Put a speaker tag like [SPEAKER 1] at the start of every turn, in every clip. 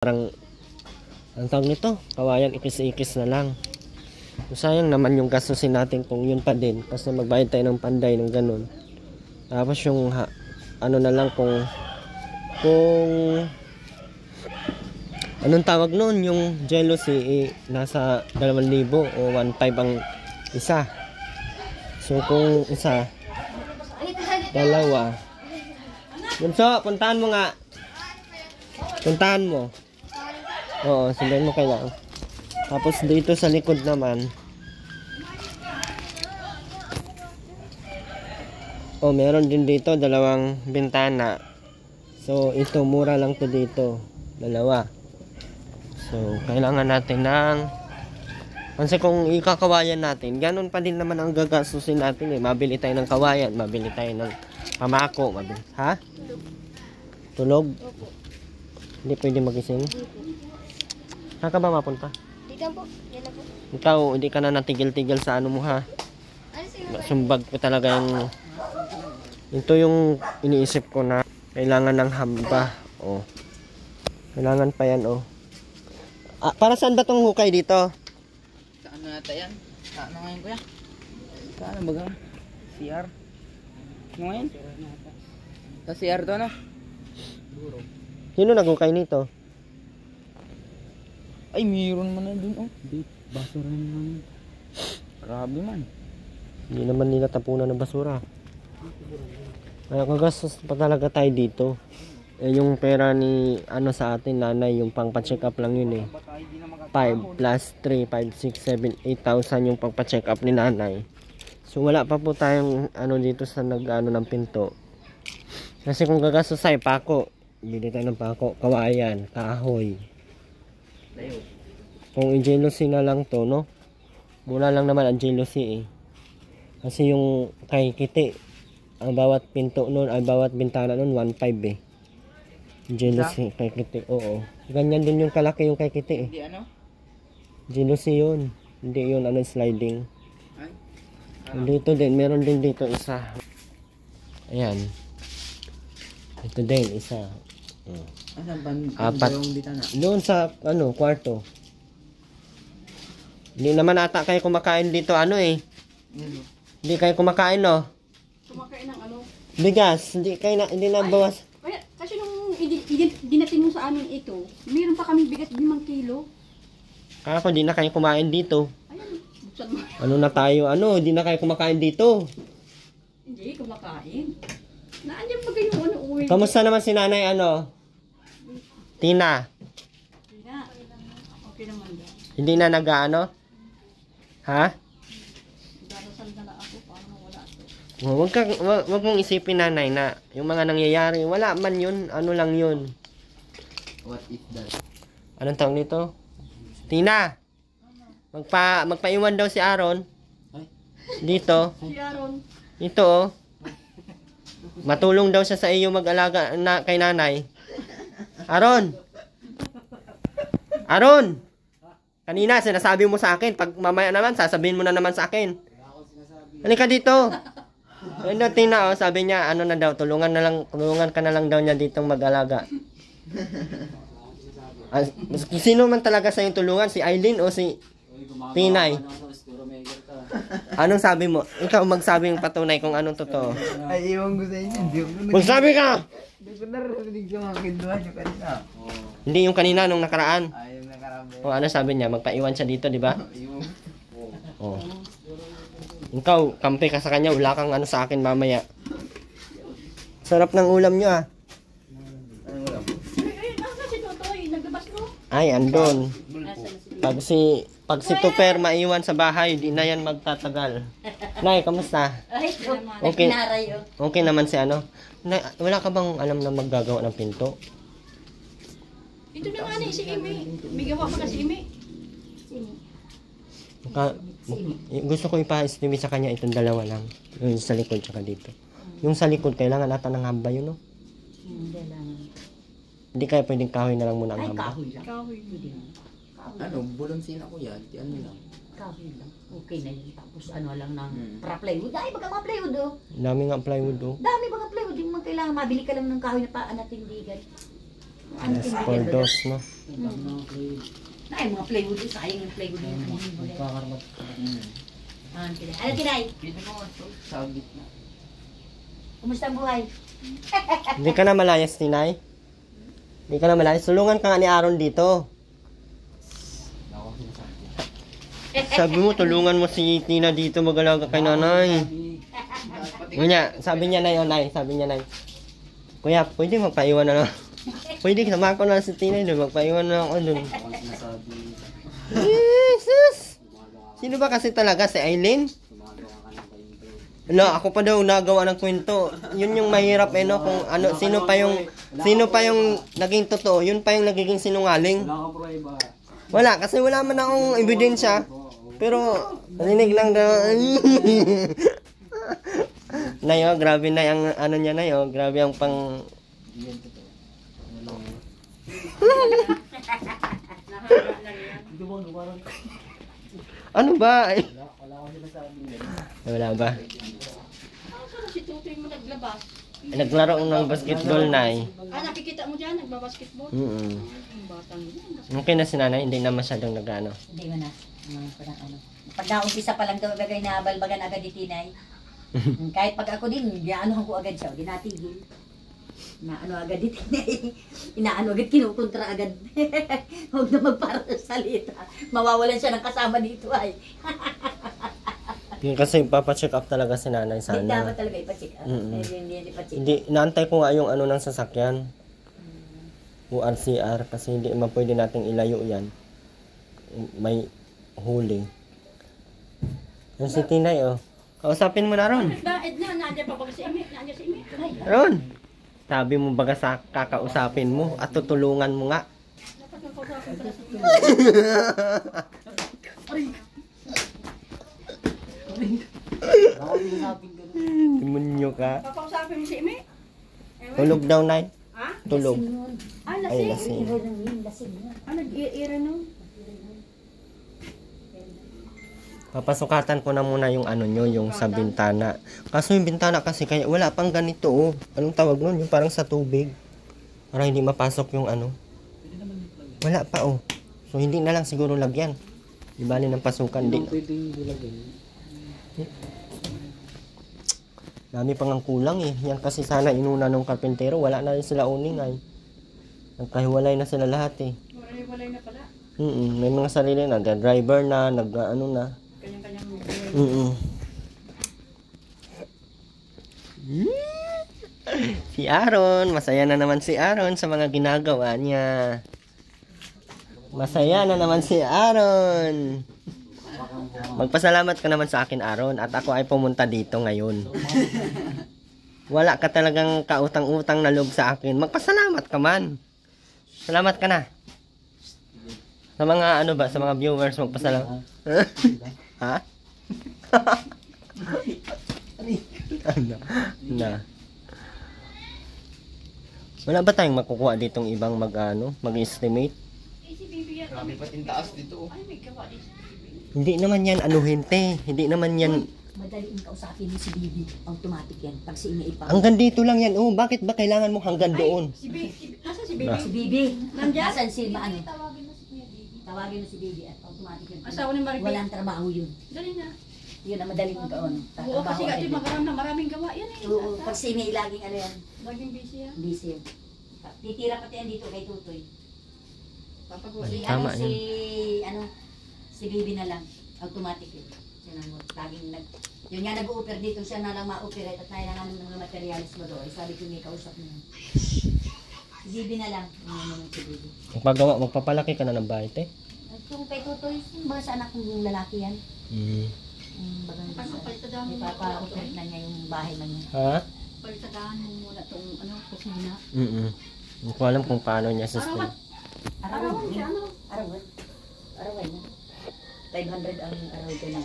[SPEAKER 1] Parang, ang tawag nito, kawayan, ikis-ikis na lang. Sayang naman yung gastusin natin kung yun pa din. Kasi magbayad tayo ng panday ng ganun. Tapos yung, ano na lang kung anong tawag nun, yung jealousy, nasa 2,000 o 1,500 ang isa. So kung isa, dalawa. Bunso, puntahan mo nga. Puntahan mo. Oo, sundan mo kailangan. Tapos dito sa likod naman. Oh, meron din dito dalawang bintana. So ito mura lang to dito. Dalawa. So kailangan natin ng kasi kung ikakawayan natin, ganun pa din naman ang gagastusin natin eh. Mabili tayo ng kawayan, mabili tayo ng pamako, mabili. Ha? Tulog? Hindi pwede magising? Saan ka ba mapunta?
[SPEAKER 2] Dito po. Yan na po.
[SPEAKER 1] Ikaw, hindi ka na natigil-tigil sa ano mo ha. Sumbag ko talaga yung ito yung iniisip ko na kailangan ng hamba. Oh. Kailangan pa yan oh. Para saan ba tong hukay dito?
[SPEAKER 3] Saan na nata yan? Saan na ngayon kuya? Saan na baga? CR? Ano ngayon? Sa CR to na?
[SPEAKER 1] Sino naghukay nito?
[SPEAKER 3] Ay, mayroon man na dun oh. Basura naman. Grabe man.
[SPEAKER 1] Hindi naman nila tapunan ng basura. Kaya kagastos pa talaga tayo dito. Eh, yung pera ni ano sa atin nanay, yung pang pa-check up lang yun eh. 5 plus 3, 5, 6, 7, 8,000 yung pang pa-check up ni nanay. So wala pa po tayong ano dito sa nag-ano ng pinto. Kasi kung gagastos tayo, pako. Bili tayo ng pako, kawayan, kahoy. Kung jealousy na lang to, no? Mura lang naman ang jealousy eh. Kasi yung kay Kiti, ang bawat pinto nun, ang bawat bintana nun, 1,500 eh. Jealousy kay Kiti, oo. Ganyan din yung kalaki yung kay Kiti eh.
[SPEAKER 3] Hindi ano?
[SPEAKER 1] Jealousy yun. Hindi yun, ano, sliding.
[SPEAKER 3] Ay?
[SPEAKER 1] Dito din, meron din dito isa. Ayan. Ito din, isa.
[SPEAKER 3] Asan ban?
[SPEAKER 1] Apat.
[SPEAKER 3] Yung bitana?
[SPEAKER 1] Doon sa, ano, kwarto. Hindi naman ata kayo kumakain dito, ano eh. Hindi kayo kumakain, no?
[SPEAKER 2] Kumakain ng ano?
[SPEAKER 1] Bigas, hindi na bawas.
[SPEAKER 2] Kaya, kasi nung dinating mo sa amin ito, mayroon pa kami bigat 5 kilo.
[SPEAKER 1] Ako, hindi na kayo kumain dito.
[SPEAKER 2] Ayan, buksan mo.
[SPEAKER 1] Ano na tayo, ano, hindi na kayo kumakain dito.
[SPEAKER 2] Hindi, kumakain. Naanyan pa kayo ano, uwi.
[SPEAKER 1] Kamusta naman si nanay, ano? Tina,
[SPEAKER 2] Tina, okay naman daw.
[SPEAKER 1] hindi na nag-ano? Ha?
[SPEAKER 2] Darasal na lang ako, paano wala ito.
[SPEAKER 1] Wag mong isipin nanay na yung mga nangyayari, wala man yun, ano lang yun.
[SPEAKER 3] What is that?
[SPEAKER 1] Anong tawag nito? Tina, magpaiwan daw si Aaron. Dito.
[SPEAKER 2] Si Aaron.
[SPEAKER 1] Ito oh. Matulong daw siya sa iyo mag-alaga na, kay nanay. Aaron! Aaron! Kanina sinasabi mo sa akin, pag mamaya naman sasabihin mo na naman sa akin. Halika dito. Ayun daw, Tina, oh, sabi niya, ano na daw, tulungan ka na lang daw niya ditong mag-alaga. Sino man talaga sa yung tulungan, si Aileen o si Tinay? Anong sabi mo? Ikaw magsabi yung patunay kung anong totoo.
[SPEAKER 3] Ay, iwan ko sa inyo. Hindi ko
[SPEAKER 1] Magsabi ka!
[SPEAKER 3] Hindi ko narinig yung mga kinduhan yung kanina.
[SPEAKER 1] Hindi yung kanina nung nakaraan.
[SPEAKER 3] Ay, yung nakarami.
[SPEAKER 1] O ano sabi niya, magpaiwan siya dito, di ba?
[SPEAKER 3] Iwan ko.
[SPEAKER 1] Oh. Ikaw, kampi ka sa kanya, wala kang ano sa akin mamaya. Sarap ng ulam niyo ah.
[SPEAKER 3] Anong ulam?
[SPEAKER 2] Ay, nasa si Totoy, naglabas mo.
[SPEAKER 1] Ay, andon.
[SPEAKER 2] Nasa na si
[SPEAKER 1] Pag si Tuper maiwan sa bahay, di na yan magtatagal. Nay, kamusta?
[SPEAKER 2] Ay,
[SPEAKER 1] Okay. Okay naman si ano? Nay, wala ka bang alam na maggagawa ng pinto?
[SPEAKER 2] ito na nga si Imi. May gawa pa na si Imi.
[SPEAKER 1] Gusto ko ipa-estimate sa kanya itong dalawa lang. Yung sa likod tsaka dito. Yung sa likod, kailangan ata ng hamba yun, no? Hindi kaya pwedeng kahoy na lang muna ang hamba.
[SPEAKER 2] Kahoy.
[SPEAKER 3] Ano, bulonsina ko yan. Ano lang.
[SPEAKER 4] Kahoy lang. Okay na yun. Tapos ano lang ng pra-plywood. Ay, baga mga plywood oh.
[SPEAKER 1] Dami nga plywood, oh.
[SPEAKER 4] Dami mga plywood. Yung mga kailangan mabili ka lang ng kahoy na paan at tindigan.
[SPEAKER 1] Yes, for those, no?
[SPEAKER 4] Ay, mga plywood yun. Sayang yung plywood yun. Ano, Tinay?
[SPEAKER 3] Pwede ko ito sa gitna.
[SPEAKER 4] Kumusta ang buhay?
[SPEAKER 1] Hindi ka na malayas, Tinay? Hindi ka na malayas. Tulungan ka nga ni Aaron dito. Sabi mo, tulungan mo si Tina dito mag-alaga kay nanay. Kuya, sabi niya na yun, Nay. Sabi niya, Nay. Kuya, pwede magpaiwan na lang. Pwede, sama ko na si Tina doon. Magpaiwan na ako doon. Jesus! Sino ba kasi talaga? Si Aileen? No, ako pa daw nagawa ng kwento. Yun yung mahirap no, kung ano, sino pa yung naging totoo, yun pa yung nagiging sinungaling. Wala, kasi wala man akong ebidensya. Pero, narinig lang daw. Nayo, grabe na yung ano niya nayo. Grabe ang pang... Ano ba? Wala ba?
[SPEAKER 2] Si Tutoy mo naglabas.
[SPEAKER 1] Naglaro ng basketball, Nay.
[SPEAKER 2] Nakikita mo dyan, nagbabasketball. Ang batang yun.
[SPEAKER 1] Okay na si nanay, hindi na masyadong nag-ano.
[SPEAKER 4] Hindi mo na. Parang ano. Pag naumpisa pa lang daw bagay na balbagan agad ni Tinay. Kahit pag ako din, inaanohan ko agad siya. Dinatigil. Inaano agad ni Tinay. Inaano agad, kinukontra agad. Huwag na magparasalita. Mawawalan siya ng kasama dito ay.
[SPEAKER 1] Yung kasi papacheck up talaga si nanay
[SPEAKER 4] Hindi
[SPEAKER 1] sana.
[SPEAKER 4] dapat talaga ipacheck up. Hindi ipacheck up.
[SPEAKER 1] Hindi, naantay ko nga yung ano ng sasakyan. URCR kasi hindi man pwede nating ilayo yan. May huli. Yung si Tinay, oh. Kausapin mo na, Ron.
[SPEAKER 2] Edna, nandiyan pa ba si Imi? Nandiyan si Imi.
[SPEAKER 1] Ron! Sabi mo baga sa kakausapin mo at tutulungan mo nga.
[SPEAKER 2] Dapat nang kausapin pala sa
[SPEAKER 1] Demonyo ka.
[SPEAKER 2] Papausapin mo si Imi?
[SPEAKER 1] Tulog daw, Nay.
[SPEAKER 2] Ha?
[SPEAKER 1] Tulog. Ay,
[SPEAKER 2] Lasing.
[SPEAKER 1] lasing.
[SPEAKER 2] Nag-iira no?
[SPEAKER 1] Papasukatan ko na muna yung ano nyo, yung sa bintana. Kaso yung bintana kasi kaya wala pang ganito, oh. Anong tawag nun? Yung parang sa tubig. Para hindi mapasok yung ano. Wala pa, oh. So hindi na lang siguro lagyan. Di bali ng pasukan. Di. Dami pang ang kulang eh. Yan kasi sana inuna ng karpentero. Wala na rin sila uning ay. Nagkahiwalay na sila lahat eh.
[SPEAKER 2] Walay na pala.
[SPEAKER 1] May mga sarili na. Driver na, nag-ano na.
[SPEAKER 2] Kanyang-kanyang
[SPEAKER 1] Si Aaron, masaya na naman si Aaron sa mga ginagawa niya. Masaya na naman si Aaron. Magpasalamat ka naman sa akin, Aaron, at ako ay pumunta dito ngayon. Wala ka talagang kautang-utang na loob sa akin. Magpasalamat ka man. Salamat ka na. Sa mga ano ba, sa mga viewers magpasalamat. Ha? Na. Wala ba tayong makukuha ditong ibang mag-estimate?
[SPEAKER 2] si Bibi yan.
[SPEAKER 3] Grabe pa taas dito.
[SPEAKER 2] Ay, may gawa din si Bibi.
[SPEAKER 1] Hindi naman yan hinte. Hindi naman yan.
[SPEAKER 4] Madaliin kausapin mo si Bibi. Automatic yan. Pag si Ina ipa.
[SPEAKER 1] Hanggang dito lang yan. Oh, bakit ba kailangan mo hanggang doon?
[SPEAKER 2] Si Bibi. Nasaan si Bibi?
[SPEAKER 4] Si Bibi.
[SPEAKER 2] Nandiyan?
[SPEAKER 4] Nasaan si Maano?
[SPEAKER 2] Tawagin mo si Kuya Bibi.
[SPEAKER 4] Tawagin mo si Bibi at automatic yun.
[SPEAKER 2] Asawa ni Maribel.
[SPEAKER 4] Walang trabaho yun.
[SPEAKER 2] Dali na.
[SPEAKER 4] Yun ang madaling kaon.
[SPEAKER 2] Oo, kasi nga ito maraming gawa yan eh.
[SPEAKER 4] Oo, pag si Ina laging ano yan.
[SPEAKER 2] Laging busy yan.
[SPEAKER 4] Busy yun. Titira pati yan dito kay Tutoy.
[SPEAKER 2] Papagawa
[SPEAKER 4] Si
[SPEAKER 2] siya.
[SPEAKER 1] Tama
[SPEAKER 4] ano si ano si Bibi na lang. Automatic yun. Siya nang laging yun nga nag-o-offer dito siya na lang ma-operate at nailangan ng mga materials mo doon. Sabi ko may kausap niya. Si Bibi na lang. Ano si Bibi.
[SPEAKER 1] Magpapalaki ka na ng bahay, te?
[SPEAKER 4] Kung kay Tutoy, baga sa anak kong lalaki yan. Baga
[SPEAKER 2] Paano palitadahan mo
[SPEAKER 4] may
[SPEAKER 2] muna
[SPEAKER 4] papa-operate na niya yung bahay man niya.
[SPEAKER 1] Ha?
[SPEAKER 2] Palitadahan mo muna itong kusina.
[SPEAKER 1] Hindi ko alam kung paano niya system.
[SPEAKER 2] Arawan siya ano?
[SPEAKER 4] Arawan. Arawan na. 500 ang araw ko na.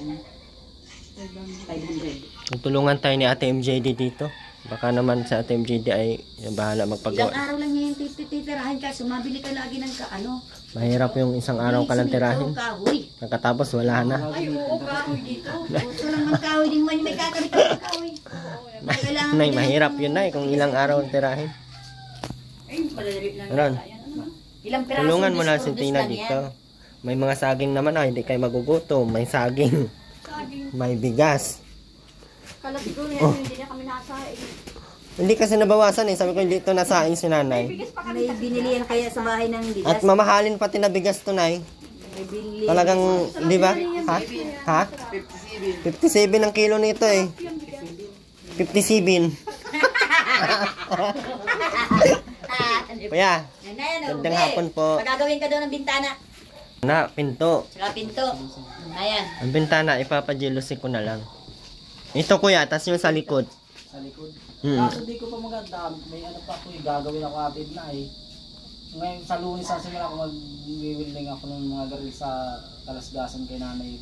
[SPEAKER 4] 500.
[SPEAKER 1] Tulungan tayo ni Ate MJD dito. Baka naman sa Ate MJD ay bahala
[SPEAKER 4] Ilang
[SPEAKER 1] magpagawa.
[SPEAKER 4] araw lang niya yung titirahin ka. Sumabili ka lagi ng
[SPEAKER 1] Mahirap yung isang araw ka lang tirahin.
[SPEAKER 4] Kahoy.
[SPEAKER 1] Pagkatapos wala na.
[SPEAKER 2] Ay, oo, kahoy dito.
[SPEAKER 4] Gusto lang ng kahoy. Di mo man yung may kakabit ng kahoy. Kailangan
[SPEAKER 1] Nay, mahirap yun, Nay, kung ilang araw ang tirahin.
[SPEAKER 2] Ay, madali lang
[SPEAKER 1] Aron.
[SPEAKER 2] yata yan.
[SPEAKER 4] Ilang piraso
[SPEAKER 1] Tulungan mo na si
[SPEAKER 4] dos
[SPEAKER 1] Tina
[SPEAKER 4] lang
[SPEAKER 1] dito.
[SPEAKER 4] yan.
[SPEAKER 1] May mga saging naman hindi kayo magugutom. May saging.
[SPEAKER 2] Saging.
[SPEAKER 1] May bigas.
[SPEAKER 2] Kala siguro yan,
[SPEAKER 1] Oh.
[SPEAKER 2] hindi na kami nasain.
[SPEAKER 1] Hindi kasi nabawasan eh. Sabi ko dito nasaing si nanay.
[SPEAKER 2] Bigas pa kami.
[SPEAKER 4] May binili yan kaya sa bahay ng bigas.
[SPEAKER 1] At mamahalin pati na bigas to, nay.
[SPEAKER 4] May binili.
[SPEAKER 1] Talagang, di ba? Ha? Ha?
[SPEAKER 3] 57.
[SPEAKER 1] 57 ang kilo nito eh. 57. Kuya,
[SPEAKER 4] Yan na yan, oh.
[SPEAKER 1] Gandang
[SPEAKER 4] Be,
[SPEAKER 1] hapon po.
[SPEAKER 4] Magagawin ka daw ng bintana.
[SPEAKER 1] na, pinto.
[SPEAKER 4] Saka pinto. Ayan.
[SPEAKER 1] Ang bintana, ipapajealousy ko na lang. Ito kuya, tas yung sa likod.
[SPEAKER 3] Sa likod.
[SPEAKER 1] Mm.
[SPEAKER 3] Kaso di ko pa maganda. May ano pa ako gagawin ako atid na eh. Ngayon sa Lunes sa simula ako mag-willing ako ng mga garil sa kalasgasan kay nanay.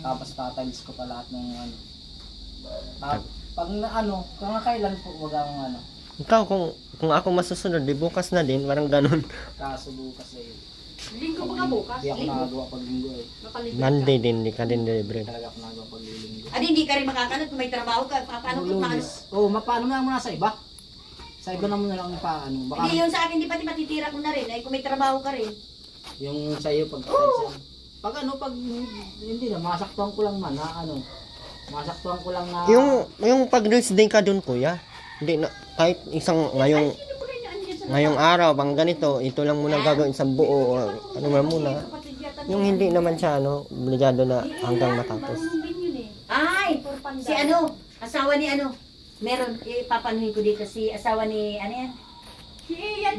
[SPEAKER 3] Tapos tatiles ko pa lahat ng ano. Pag na ano, kung kailan po wag akong ano.
[SPEAKER 1] Ikaw, kung ako masusunod, di bukas na din, parang ganun.
[SPEAKER 3] Kaso bukas eh.
[SPEAKER 2] Linggo pa ka bukas.
[SPEAKER 3] Di ako nakagawa pag linggo eh.
[SPEAKER 2] Nakalimutan.
[SPEAKER 1] Monday din, di ka din libre.
[SPEAKER 3] Talaga ako nagawa pag linggo.
[SPEAKER 4] Adi, hindi ka rin makakano kung may trabaho ka. Paano kung paano?
[SPEAKER 3] Lunes. Oo, paano na muna sa iba? Sa iba na muna lang paano. Baka
[SPEAKER 4] Hindi, yung sa akin, di pati matitira ko na rin. Ay, kung may trabaho ka rin.
[SPEAKER 3] yung sa iyo pag pag ano, pag hindi na, masaktuhan ko lang man na ano. Masaktuhan ko lang na
[SPEAKER 1] Yung pag-reels din ka dun, kuya. Hindi na, kahit isang ngayong araw, bang ganito, ito lang muna gagawin sa buo, o ano man muna. Yung hindi naman siya, obligado na hanggang matapos.
[SPEAKER 4] Ay, si ano, asawa ni ano. Meron, ipapanuhin ko dito si asawa ni, ano yan?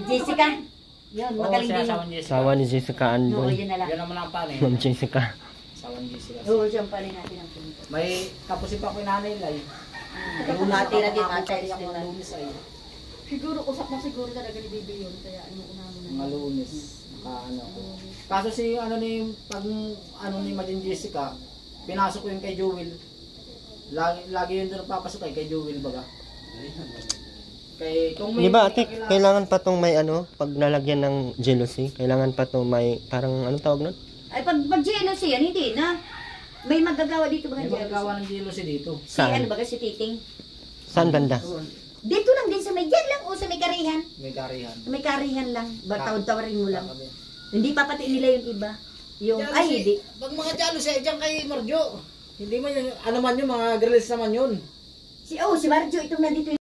[SPEAKER 4] Jessica. Yun, magaling din.
[SPEAKER 1] Asawa ni Jessica
[SPEAKER 4] Oo,
[SPEAKER 1] Andoy.
[SPEAKER 4] yun na lang.
[SPEAKER 3] Yan naman ang pan eh.
[SPEAKER 1] Ma'am Jessica.
[SPEAKER 3] Sawan Jessica.
[SPEAKER 4] Oo, siyang pa rin natin ang pinto.
[SPEAKER 3] May kapusin pa ko yung nanay lai.
[SPEAKER 4] Matira din, matiles din lang.
[SPEAKER 3] Lunes ay.
[SPEAKER 2] Siguro, usap na siguro talaga ni Bibi yun. Kaya ano ko naman.
[SPEAKER 3] Mga Lunes. Ano. Kaso si ano ni pag ano ni Madin Jessica, pinasok ko yung kay Jewel. Lagi yun doon papasok kay Jewel baga. Kay kung
[SPEAKER 1] Di ba, ate, kailangan pa tong may pag nalagyan ng jealousy, kailangan pa tong may, parang, anong tawag nun?
[SPEAKER 4] Ay, pag jealousy yan, hindi na. May magagawa dito ba
[SPEAKER 3] may
[SPEAKER 4] ng
[SPEAKER 3] magagawa
[SPEAKER 4] jealousy?
[SPEAKER 3] ng jealousy dito.
[SPEAKER 4] Si ano
[SPEAKER 1] Saan?
[SPEAKER 4] ba si Titing?
[SPEAKER 1] Saan banda?
[SPEAKER 4] Dito lang din sa may dyan lang o sa may karihan.
[SPEAKER 3] May karihan.
[SPEAKER 4] Sa may karihan lang. Ba, tawad-tawarin mo lang.
[SPEAKER 3] Kami.
[SPEAKER 4] Hindi pa pati nila yung iba. Yung, ay, hindi.
[SPEAKER 3] Pag mga jealousy, diyan kay Marjo. Hindi man yung, ano man yung mga girls naman yun.
[SPEAKER 4] Si Marjo, itong nandito